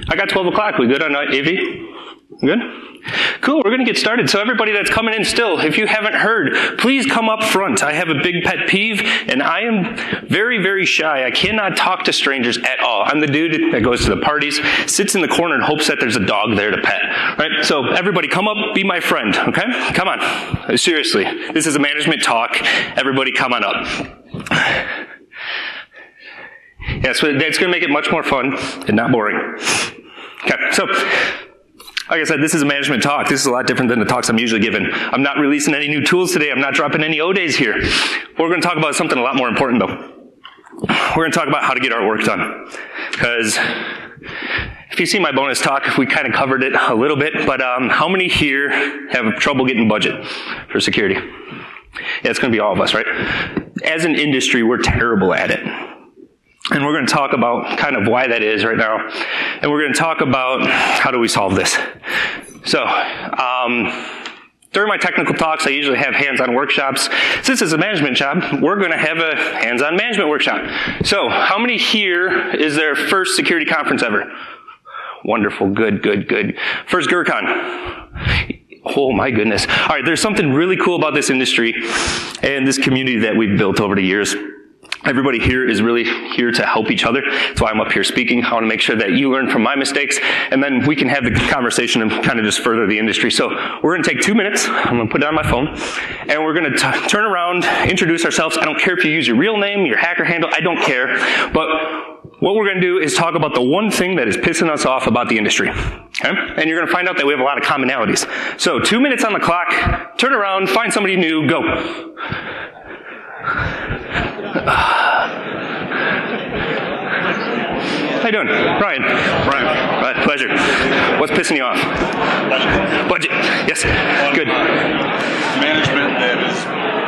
I got 12 o'clock. We good on AV? Good? Cool, we're going to get started. So everybody that's coming in still, if you haven't heard, please come up front. I have a big pet peeve, and I am very, very shy. I cannot talk to strangers at all. I'm the dude that goes to the parties, sits in the corner and hopes that there's a dog there to pet. Right? So everybody come up, be my friend, okay? Come on. Seriously, this is a management talk. Everybody come on up. Yeah, so that's going to make it much more fun and not boring. Okay, so like I said, this is a management talk. This is a lot different than the talks I'm usually giving. I'm not releasing any new tools today. I'm not dropping any O-days here. We're going to talk about something a lot more important, though. We're going to talk about how to get our work done. Because if you see my bonus talk, we kind of covered it a little bit, but how many here have trouble getting budget for security? Yeah, it's going to be all of us, right? As an industry, we're terrible at it. And we're going to talk about kind of why that is right now. And we're going to talk about how do we solve this. So, during my technical talks, I usually have hands-on workshops. Since it's a management job, we're going to have a hands-on management workshop. So, how many here is their first security conference ever? Wonderful. Good, good, good. First GrrCON. Oh my goodness. All right, there's something really cool about this industry and this community that we've built over the years. Everybody here is really here to help each other. That's why I'm up here speaking. I want to make sure that you learn from my mistakes, and then we can have the conversation and kind of just further the industry. So we're going to take 2 minutes. I'm going to put it on my phone, and we're going to turn around, introduce ourselves. I don't care if you use your real name, your hacker handle. I don't care. But what we're going to do is talk about the one thing that is pissing us off about the industry. Okay? And you're going to find out that we have a lot of commonalities. So 2 minutes on the clock. Turn around. Find somebody new. Go. How you doing? Ryan. Right, pleasure. What's pissing you off? Budget. Yes. Good. Management that is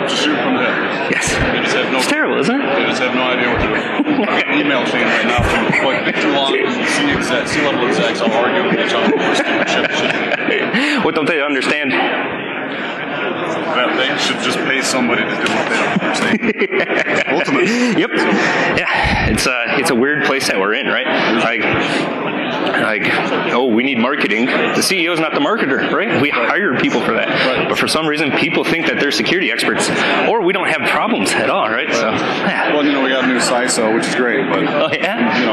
just shoot from the hip. Yes. They just have no. It's terrible, isn't it? They just have no idea what to do. I got an email chain right now from like too long. C-level execs all arguing with each other over stupid shit. What don't they understand? That they should just pay somebody to do what they don't understand. Ultimately. Yep. Yeah. It's a weird place that we're in, right? Like, oh, we need marketing. The CEO is not the marketer, right? We hire people for that. But for some reason, people think that they're security experts, or we don't have problems at all, right? So, yeah. Well, we got a new CISO, which is great, but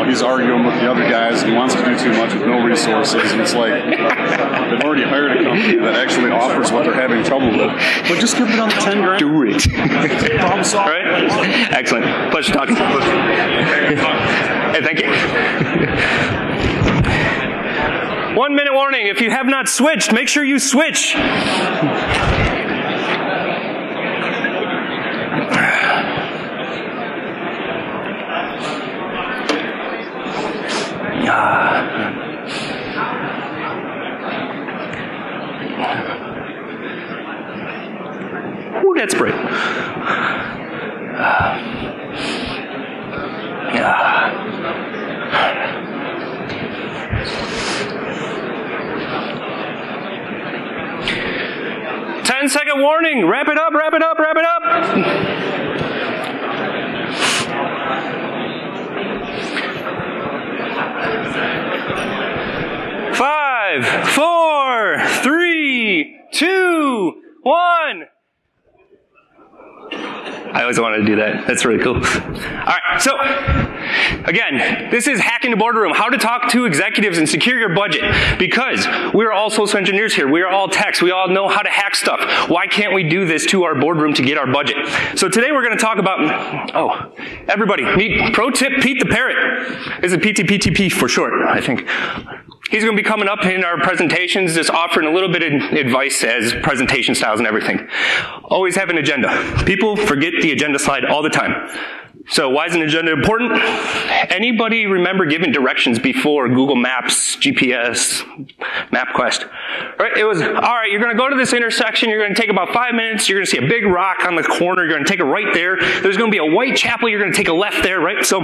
he's arguing with the other guys and wants to do too much with no resources, and it's like they've already hired a company that actually offers what they're having trouble with. But just give them 10 grand. Do it. Problem solved. Right? Excellent. Pleasure talking. Hey, thank you. 1 minute warning. If you have not switched, make sure you switch. Ooh, that's bright. 10-second warning. Wrap it up, wrap it up, wrap it up. 5, 4, 3, 2, 1. I always wanted to do that. That's really cool. All right, so again, this is Hacking the Boardroom, how to talk to executives and secure your budget. Because we're all social engineers here. We are all techs. We all know how to hack stuff. Why can't we do this to our boardroom to get our budget? So today we're going to talk about, everybody, meet pro tip Pete the Parrot. This is PTPTP for short, I think. He's going to be coming up in our presentations, just offering a little bit of advice as presentation styles and everything. Always have an agenda. People forget the agenda slide all the time. So why is an agenda important? Anybody remember giving directions before Google Maps, GPS, MapQuest? Right? It was, all right, you're going to go to this intersection. You're going to take about 5 minutes. You're going to see a big rock on the corner. You're going to take a right there. There's going to be a white chapel. You're going to take a left there, right? So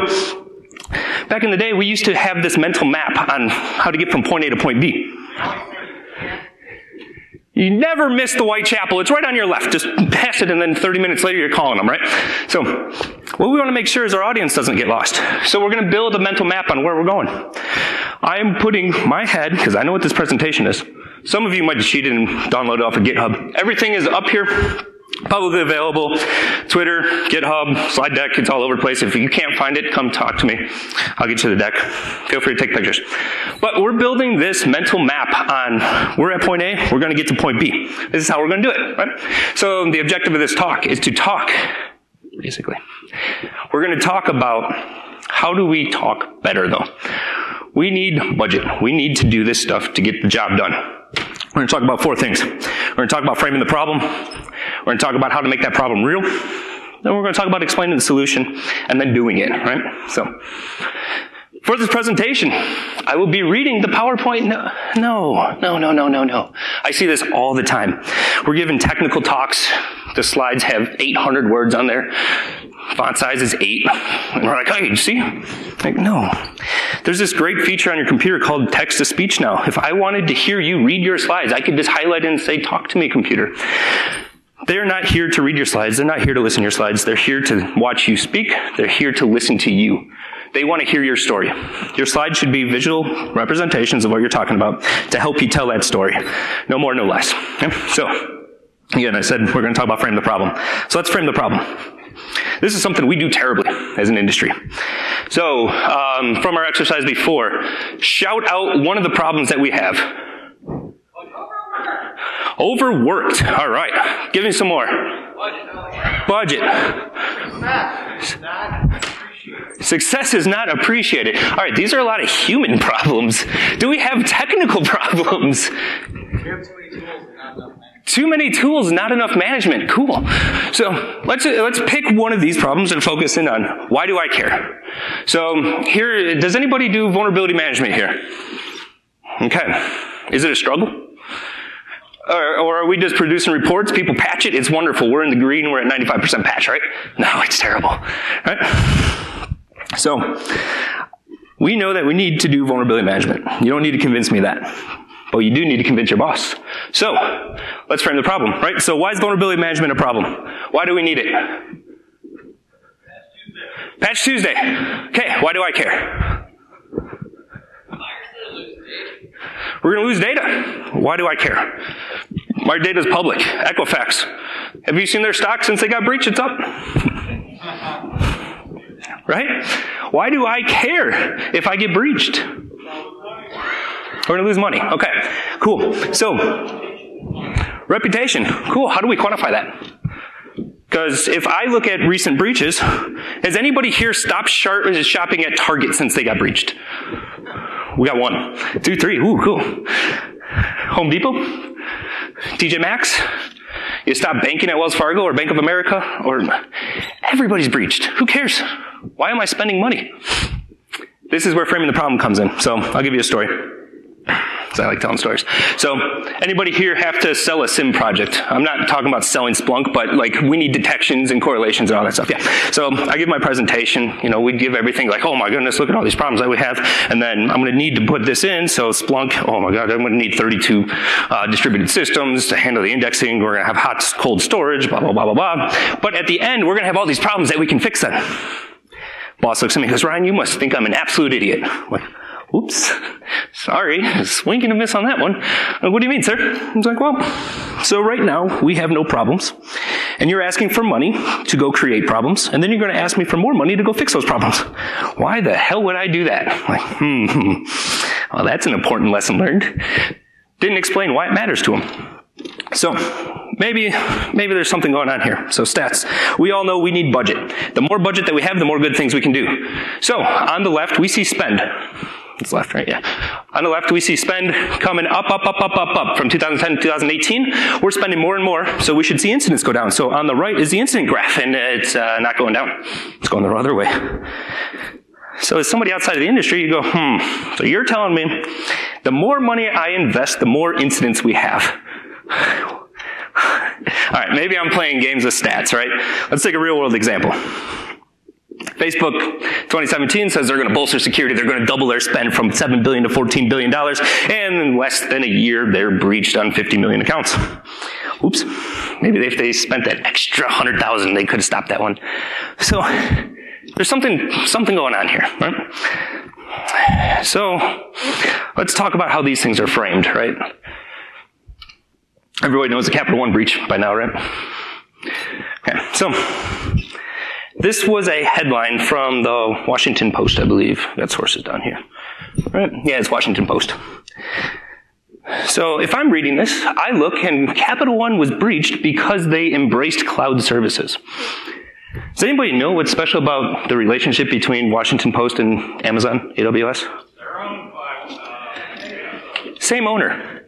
back in the day, we used to have this mental map on how to get from point A to point B. You never miss the Whitechapel. It's right on your left. Just pass it, and then 30 minutes later, you're calling them, right? So what we want to make sure is our audience doesn't get lost. So we're going to build a mental map on where we're going. I'm putting my head, because I know what this presentation is. Some of you might have cheated and downloaded it off of GitHub. Everything is up here, publicly available. Twitter, GitHub, slide deck, it's all over the place. If you can't find it, come talk to me. I'll get you the deck. Feel free to take pictures. But we're building this mental map on, we're at point A, we're going to get to point B. This is how we're going to do it, right? So the objective of this talk is to talk, basically. We're going to talk about how do we talk better, though. We need budget. We need to do this stuff to get the job done. We're going to talk about 4 things. We're going to talk about framing the problem. We're going to talk about how to make that problem real. Then we're going to talk about explaining the solution and then doing it, right? So, for this presentation, I will be reading the PowerPoint. No. I see this all the time. We're given technical talks. The slides have 800 words on there. Font size is 8. And we're like, hey, you see? Like, no. There's this great feature on your computer called text-to-speech now. If I wanted to hear you read your slides, I could just highlight it and say, talk to me, computer. They're not here to read your slides. They're not here to listen to your slides. They're here to watch you speak. They're here to listen to you. They want to hear your story. Your slides should be visual representations of what you're talking about to help you tell that story. No more, no less. Okay? So, again, I said we're going to talk about frame the problem. So let's frame the problem. This is something we do terribly as an industry. So, from our exercise before, shout out one of the problems that we have. Overworked. All right. Give me some more. Budget. Success is not appreciated. All right, these are a lot of human problems. Do we have technical problems? Too many tools, not enough management. Cool. So let's pick one of these problems and focus in on why do I care? So here, does anybody do vulnerability management here? Okay. Is it a struggle? Or are we just producing reports? People patch it. It's wonderful. We're in the green. We're at 95% patch, right? No, it's terrible. Right? So we know that we need to do vulnerability management. You don't need to convince me of that. But you do need to convince your boss. So let's frame the problem, right? So why is vulnerability management a problem? Why do we need it? Patch Tuesday. Okay, why do I care? We're going to lose data. Why do I care? My data is public. Equifax. Have you seen their stock since they got breached? It's up. Right? Why do I care if I get breached? We're going to lose money. Okay, cool. So, reputation. Cool. How do we quantify that? Because if I look at recent breaches, has anybody here stopped shopping at Target since they got breached? We got 1, 2, 3. Ooh, cool. Home Depot? TJ Maxx? You stop banking at Wells Fargo or Bank of America? Or everybody's breached. Who cares? Why am I spending money? This is where framing the problem comes in. So I'll give you a story. Because I like telling stories. So, anybody here have to sell a SIM project? I'm not talking about selling Splunk, but like we need detections and correlations and all that stuff. Yeah. So I give my presentation. You know, we give everything like, oh my goodness, look at all these problems that we have, and then I'm going to need to put this in. So Splunk, oh my god, I'm going to need 32 distributed systems to handle the indexing. We're going to have hot, cold storage, blah blah blah blah blah. But at the end, we're going to have all these problems that we can fix then. Boss looks at me and goes, Ryan, you must think I'm an absolute idiot. I'm like, oops, sorry, swing and a miss on that one. What do you mean, sir? I was like, well, so right now we have no problems, and you're asking for money to go create problems, and then you're going to ask me for more money to go fix those problems. Why the hell would I do that? I'm like, well, that's an important lesson learned. Didn't explain why it matters to him. So maybe there's something going on here. So stats. We all know we need budget. The more budget that we have, the more good things we can do. So on the left, we see spend. It's left, right? Yeah. On the left, we see spend coming up from 2010 to 2018. We're spending more and more, so we should see incidents go down. So on the right is the incident graph, and it's not going down. It's going the other way. So as somebody outside of the industry, you go, so you're telling me the more money I invest, the more incidents we have. All right, maybe I'm playing games with stats, right? Let's take a real-world example. Facebook 2017 says they're going to bolster security. They're going to double their spend from $7 billion to $14 billion. And in less than a year, they're breached on 50 million accounts. Oops. Maybe if they spent that extra 100,000, they could have stopped that one. So there's something going on here, right? So let's talk about how these things are framed, right? Everybody knows the Capital One breach by now, right? Okay, so this was a headline from the Washington Post, I believe. Got sources down here. Right? Yeah, it's Washington Post. So if I'm reading this, I look and Capital One was breached because they embraced cloud services. Does anybody know what's special about the relationship between Washington Post and Amazon, AWS? They're owned by same owner.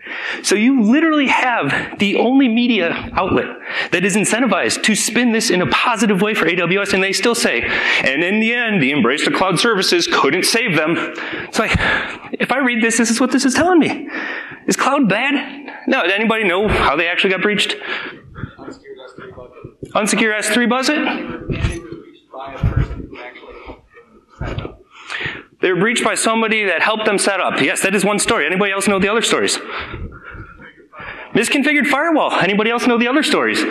So you literally have the only media outlet that is incentivized to spin this in a positive way for AWS, and they still say, and in the end, the embrace of cloud services couldn't save them. It's like, if I read this, this is what this is telling me. Is cloud bad? No, does anybody know how they actually got breached? Unsecured S3 budget? They were breached by somebody that helped them set up. Yes, that is one story. Anybody else know the other stories? Misconfigured firewall. Anybody else know the other stories?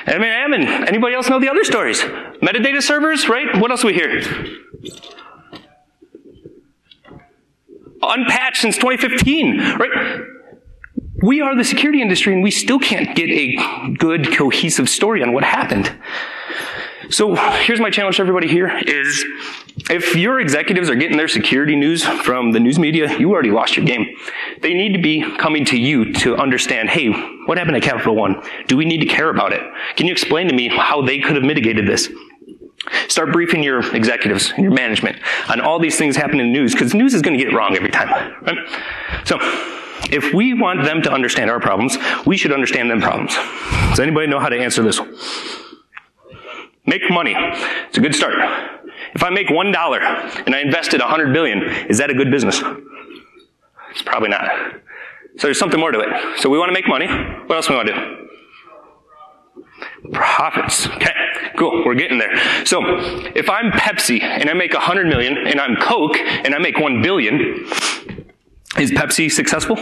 Admin. Anybody else know the other stories? Metadata servers, right? What else do we hear? Unpatched since 2015, right? We are the security industry and we still can't get a good, cohesive story on what happened. So here's my challenge to everybody here is if your executives are getting their security news from the news media, you already lost your game. They need to be coming to you to understand, hey, what happened at Capital One? Do we need to care about it? Can you explain to me how they could have mitigated this? Start briefing your executives and your management on all these things happening in the news, because the news is going to get it wrong every time. Right? So if we want them to understand our problems, we should understand them problems. Does anybody know how to answer this one? Make money. It's a good start. If I make $1 and I invested $100 billion, is that a good business? It's probably not. So there's something more to it. So we want to make money. What else do we want to do? Profits. Okay, cool. We're getting there. So if I'm Pepsi and I make $100 million and I'm Coke and I make $1 billion, is Pepsi successful?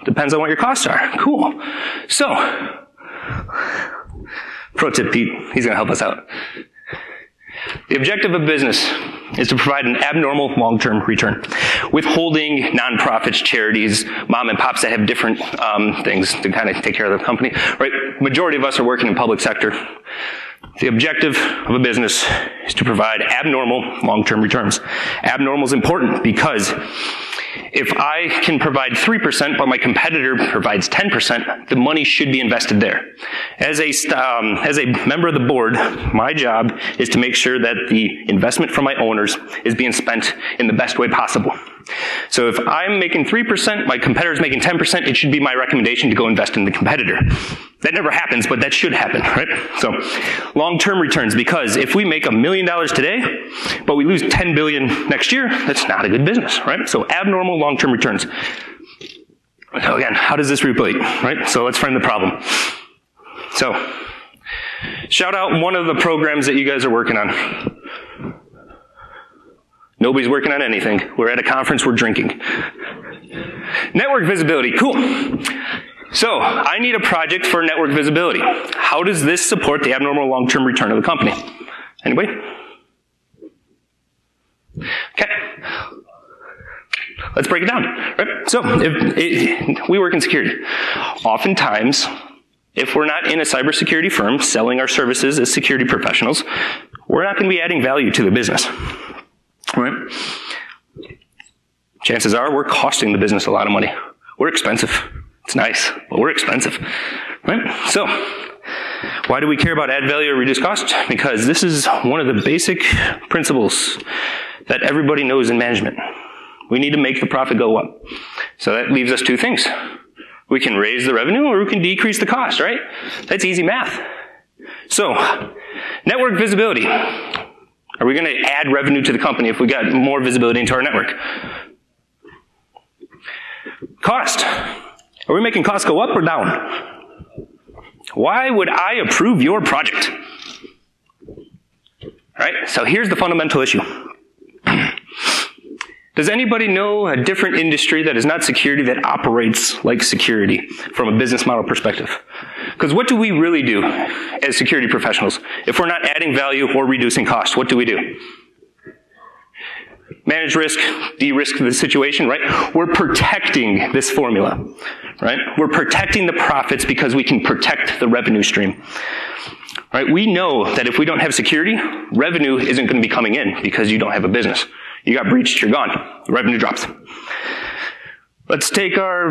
Depends on what your costs are. Cool. So, pro tip, Pete. He's going to help us out. The objective of business is to provide an abnormal long-term return. Withholding nonprofits, charities, mom and pops that have different things to kind of take care of the company. Right? Majority of us are working in public sector. The objective of a business is to provide abnormal long-term returns. Abnormal is important because if I can provide 3%, but my competitor provides 10%, the money should be invested there. As a member of the board, my job is to make sure that the investment from my owners is being spent in the best way possible. So if I'm making 3%, my competitor is making 10%, it should be my recommendation to go invest in the competitor. That never happens, but that should happen, right? So long-term returns, because if we make $1 million today, but we lose $10 billion next year, that's not a good business, right? So abnormal long-term returns. So again, how does this relate, right? So let's frame the problem. So shout out one of the programs that you guys are working on. Nobody's working on anything. We're at a conference, we're drinking. Network visibility, cool. So, I need a project for network visibility. How does this support the abnormal long-term return of the company? Anybody? Okay. Let's break it down. Right? So, we work in security. Oftentimes, if we're not in a cybersecurity firm selling our services as security professionals, we're not going to be adding value to the business. Right? Chances are we're costing the business a lot of money. We're expensive. It's nice, but we're expensive. Right? So, why do we care about add value or reduce cost? Because this is one of the basic principles that everybody knows in management. We need to make the profit go up. So that leaves us two things. We can raise the revenue or we can decrease the cost, right? That's easy math. So, network visibility. Are we going to add revenue to the company if we got more visibility into our network? Cost. Are we making costs go up or down? Why would I approve your project? Right? So here's the fundamental issue. Does anybody know a different industry that is not security that operates like security from a business model perspective? Because what do we really do as security professionals? If we're not adding value or reducing cost, what do we do? Manage risk, de-risk the situation, right? We're protecting this formula, right? We're protecting the profits because we can protect the revenue stream. Right? We know that if we don't have security, revenue isn't going to be coming in because you don't have a business. You got breached, you're gone. The revenue drops. Let's take our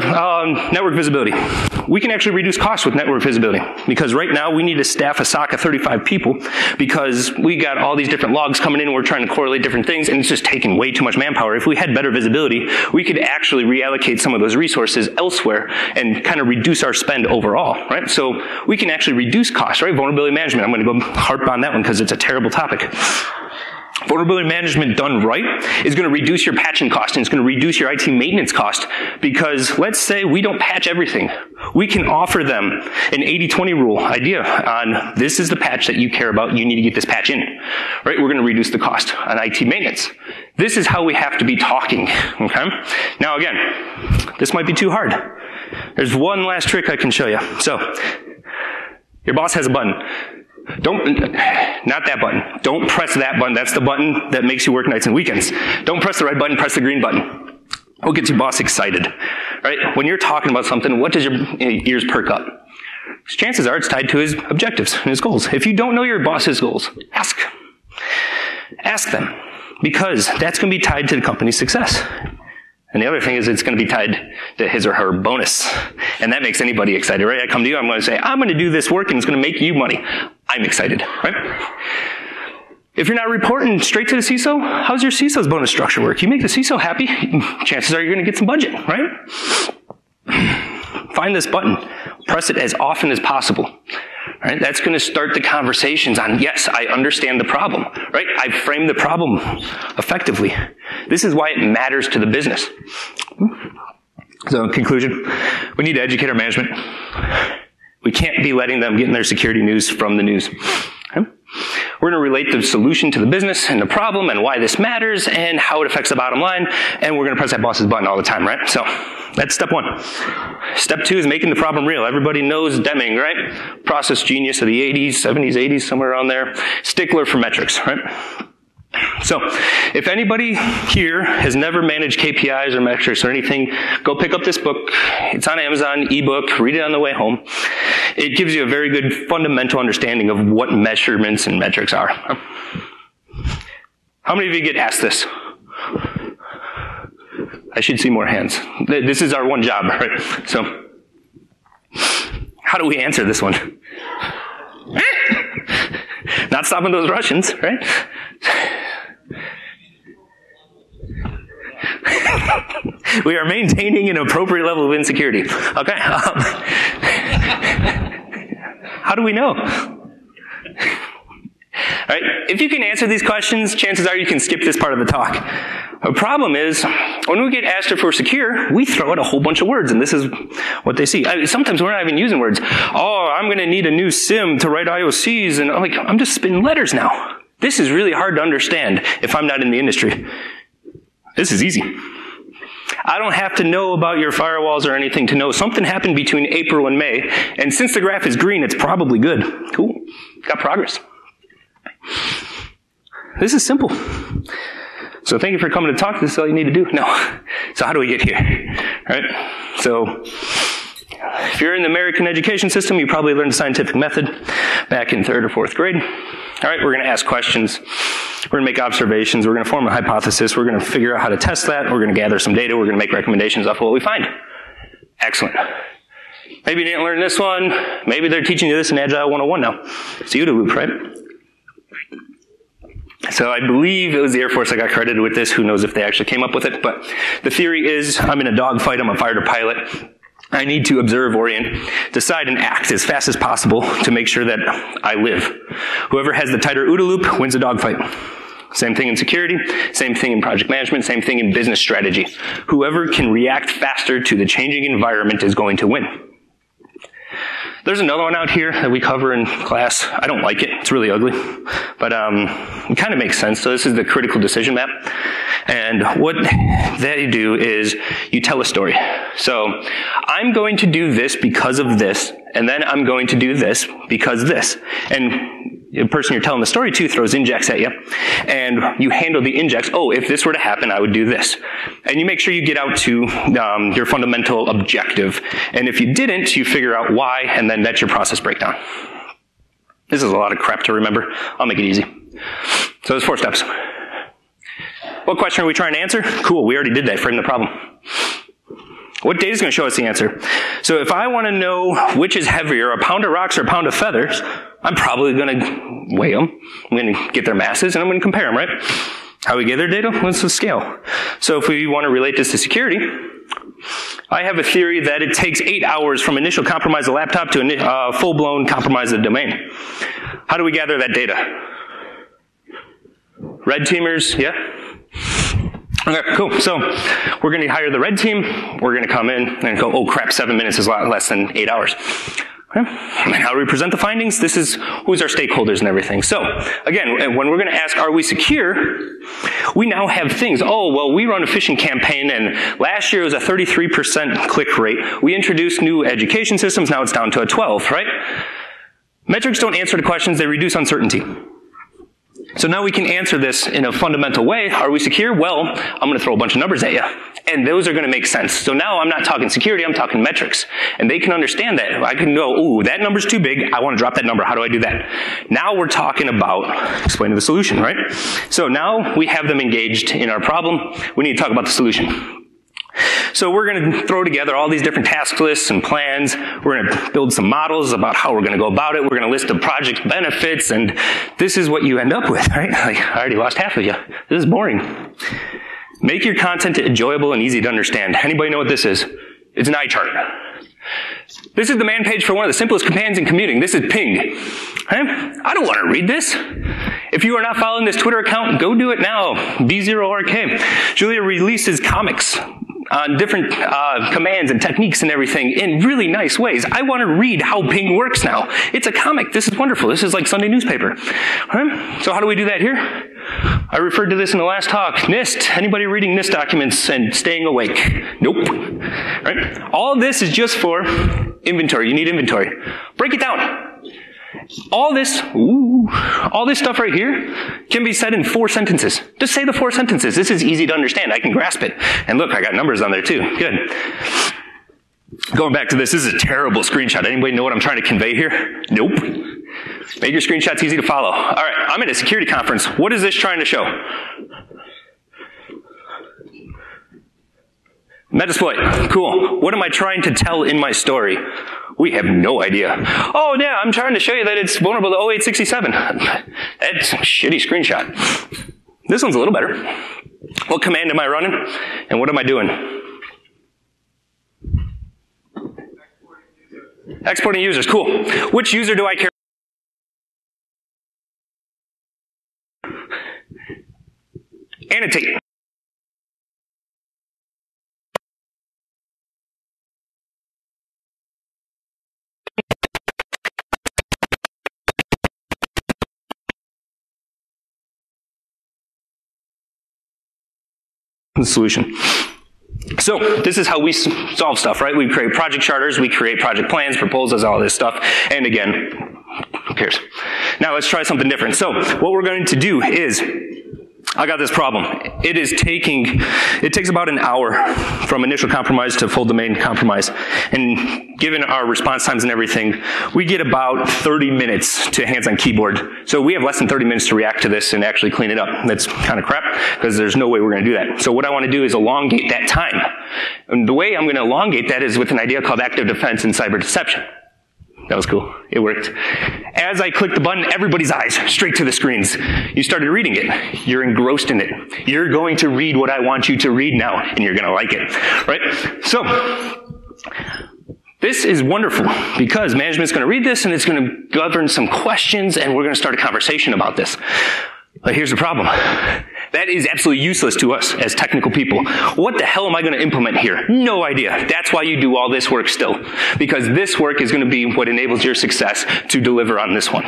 network visibility. We can actually reduce costs with network visibility because right now we need to staff a SOC of 35 people because we got all these different logs coming in and we're trying to correlate different things and it's just taking way too much manpower. If we had better visibility, we could actually reallocate some of those resources elsewhere and kind of reduce our spend overall, right? So we can actually reduce costs, right? Vulnerability management, I'm going to go harp on that one because it's a terrible topic. Vulnerability management done right is going to reduce your patching cost and it's going to reduce your IT maintenance cost because let's say we don't patch everything. We can offer them an 80-20 rule idea on this is the patch that you care about, you need to get this patch in. Right? We're going to reduce the cost on IT maintenance. This is how we have to be talking. Okay? Now again, this might be too hard. There's one last trick I can show you. So, your boss has a button. Not that button. Don't press that button. That's the button that makes you work nights and weekends. Don't press the red button, press the green button. What gets your boss excited? Right? When you're talking about something, what does your ears perk up? Chances are it's tied to his objectives and his goals. If you don't know your boss's goals, ask. Ask them. Because that's going to be tied to the company's success. And the other thing is it's going to be tied to his or her bonus. And that makes anybody excited, right? I come to you, I'm going to say, I'm going to do this work and it's going to make you money. I'm excited, right? If you're not reporting straight to the CISO, how's your CISO's bonus structure work? You make the CISO happy, chances are you're going to get some budget, right? Find this button. Press it as often as possible. Right? That's going to start the conversations on, yes, I understand the problem. Right? I've framed the problem effectively. This is why it matters to the business. So, in conclusion, we need to educate our management. We can't be letting them get in their security news from the news. Okay? We're going to relate the solution to the business and the problem and why this matters and how it affects the bottom line. And we're going to press that boss's button all the time, right? So that's step one. Step two is making the problem real. Everybody knows Deming, right? Process genius of the 80s, 70s, 80s, somewhere around there. Stickler for metrics, right? So, if anybody here has never managed KPIs or metrics or anything, go pick up this book. It's on Amazon, ebook, read it on the way home. It gives you a very good fundamental understanding of what measurements and metrics are. How many of you get asked this? I should see more hands. This is our one job, right? So, how do we answer this one? Not stopping those Russians, right? We are maintaining an appropriate level of insecurity. Okay. How do we know? Right? If you can answer these questions, chances are you can skip this part of the talk. The problem is, when we get asked if we're secure, we throw out a whole bunch of words, and this is what they see. Sometimes we're not even using words. Oh, I'm going to need a new SIM to write IOCs, and I'm just spinning letters now. This is really hard to understand if I'm not in the industry. This is easy. I don't have to know about your firewalls or anything to know something happened between April and May, and since the graph is green, it's probably good. Cool. Got progress. This is simple. So thank you for coming to talk. This is all you need to do. No. So how do we get here? All right? So if you're in the American education system, you probably learned the scientific method back in 3rd or 4th grade. All right, we're going to ask questions. We're going to make observations. We're going to form a hypothesis. We're going to figure out how to test that. We're going to gather some data. We're going to make recommendations off of what we find. Excellent. Maybe you didn't learn this one. Maybe they're teaching you this in Agile 101 now. It's the OODA loop, right? So I believe it was the Air Force that got credited with this. Who knows if they actually came up with it. But the theory is I'm in a dogfight. I'm a fighter pilot. I need to observe, orient, decide, and act as fast as possible to make sure that I live. Whoever has the tighter OODA loop wins a dogfight. Same thing in security, same thing in project management, same thing in business strategy. Whoever can react faster to the changing environment is going to win. There's another one out here that we cover in class. I don't like it. It's really ugly. But it kind of makes sense. So this is the critical decision map. And what they do is you tell a story. So I'm going to do this because of this, and then I'm going to do this because this. And the person you're telling the story to throws injects at you, and you handle the injects. Oh, if this were to happen, I would do this. And you make sure you get out to your fundamental objective. And if you didn't, you figure out why, and then that's your process breakdown. This is a lot of crap to remember. I'll make it easy. So there's 4 steps. What question are we trying to answer? Cool, we already did that. Frame the problem. What data is going to show us the answer? So if I want to know which is heavier, a pound of rocks or a pound of feathers, I'm probably going to weigh them. I'm going to get their masses, and I'm going to compare them, right? How we get their data? What's the scale? So if we want to relate this to security, I have a theory that it takes 8 hours from initial compromise of the laptop to full-blown compromise of the domain. How do we gather that data? Red teamers, yeah? Okay, cool. So we're going to hire the red team. We're going to come in and go, oh crap, 7 minutes is a lot less than 8 hours. Okay. And how do we present the findings? This is who's our stakeholders and everything. So again, when we're going to ask, are we secure? We now have things. Oh, well, we run a phishing campaign, and last year it was a 33% click rate. We introduced new education systems. Now it's down to a 12, right? Metrics don't answer the questions. They reduce uncertainty. So now we can answer this in a fundamental way. Are we secure? Well, I'm going to throw a bunch of numbers at you. And those are going to make sense. So now I'm not talking security, I'm talking metrics. And they can understand that. I can know, ooh, that number's too big. I want to drop that number. How do I do that? Now we're talking about explaining the solution, right? So now we have them engaged in our problem. We need to talk about the solution. So we're going to throw together all these different task lists and plans. We're going to build some models about how we're going to go about it. We're going to list the project benefits, and this is what you end up with, right? Like, I already lost half of you. This is boring. Make your content enjoyable and easy to understand. Anybody know what this is? It's an eye chart. This is the man page for one of the simplest commands in commuting. This is ping. Okay? I don't want to read this. If you are not following this Twitter account, go do it now. B0RK. Julia releases comics on different commands and techniques and everything in really nice ways. I want to read how ping works now. It's a comic. This is wonderful. This is like Sunday newspaper. Okay? So how do we do that here? I referred to this in the last talk. NIST. Anybody reading NIST documents and staying awake? Nope. Right? All this is just for inventory. You need inventory. Break it down. All this stuff right here can be said in 4 sentences. Just say the 4 sentences. This is easy to understand. I can grasp it. And look, I got numbers on there too. Good. Going back to this is a terrible screenshot. Anybody know what I'm trying to convey here? Nope. Make your screenshots easy to follow. All right, I'm at a security conference. What is this trying to show? Metasploit. Cool. What am I trying to tell in my story? We have no idea. Oh, yeah, I'm trying to show you that it's vulnerable to 0867. That's a shitty screenshot. This one's a little better. What command am I running? And what am I doing? Exporting users. Cool. Which user do I care? Annotate. The solution. So this is how we solve stuff, right? We create project charters, we create project plans, proposals, all this stuff. And again, who cares? Now let's try something different. So what we're going to do is, I got this problem. It takes about an hour from initial compromise to full domain compromise. And given our response times and everything, we get about 30 minutes to hands on keyboard. So we have less than 30 minutes to react to this and actually clean it up. That's kind of crap, because there's no way we're going to do that. So what I want to do is elongate that time. And the way I'm going to elongate that is with an idea called active defense and cyber deception. That was cool. It worked. As I clicked the button, everybody's eyes straight to the screens. You started reading it. You're engrossed in it. You're going to read what I want you to read now, and you're going to like it. Right? So, this is wonderful, because management's going to read this, and it's going to govern some questions, and we're going to start a conversation about this. But here's the problem. That is absolutely useless to us as technical people. What the hell am I going to implement here? No idea. That's why you do all this work still. Because this work is going to be what enables your success to deliver on this one.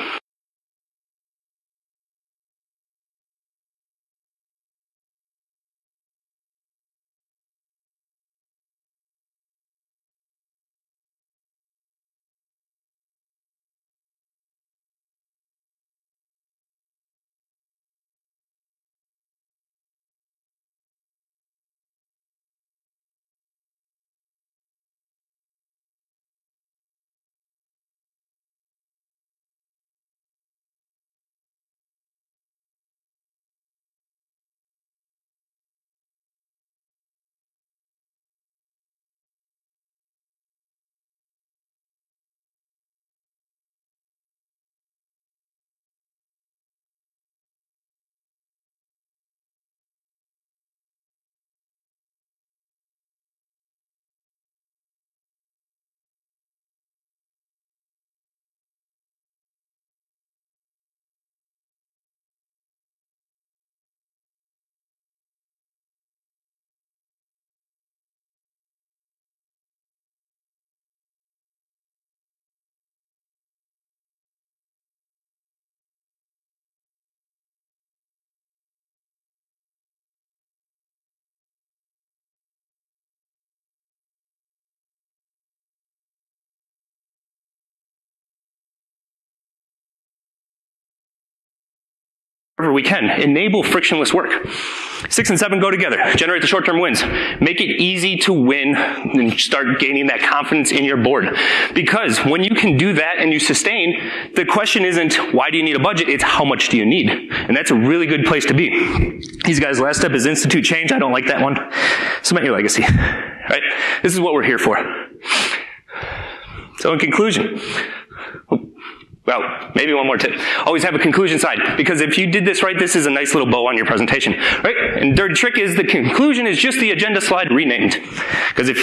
Wherever we can, enable frictionless work. 6 and 7 go together. Generate the short-term wins. Make it easy to win and start gaining that confidence in your board. Because when you can do that and you sustain, the question isn't why do you need a budget, it's how much do you need. And that's a really good place to be. These guys' last step is institute change. I don't like that one. Cement your legacy. Right? This is what we're here for. So in conclusion, well, maybe one more tip. Always have a conclusion slide, because if you did this right, this is a nice little bow on your presentation, right? And third trick is the conclusion is just the agenda slide renamed. Because if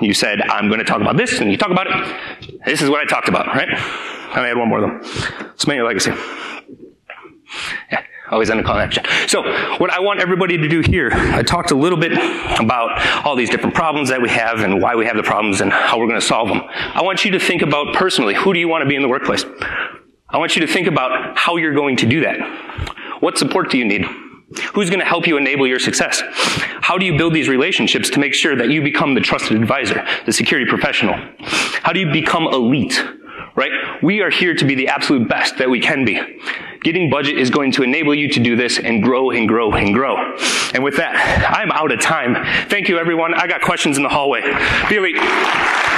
you said, I'm going to talk about this, and you talk about it, this is what I talked about, right? I add one more of them. Cement your legacy. Yeah. Always end a call to action. So what I want everybody to do here, I talked a little bit about all these different problems that we have and why we have the problems and how we're going to solve them. I want you to think about personally, who do you want to be in the workplace? I want you to think about how you're going to do that. What support do you need? Who's going to help you enable your success? How do you build these relationships to make sure that you become the trusted advisor, the security professional? How do you become elite? Right? We are here to be the absolute best that we can be. Getting budget is going to enable you to do this and grow and grow and grow. And with that, I'm out of time. Thank you, everyone. I got questions in the hallway. Be elite.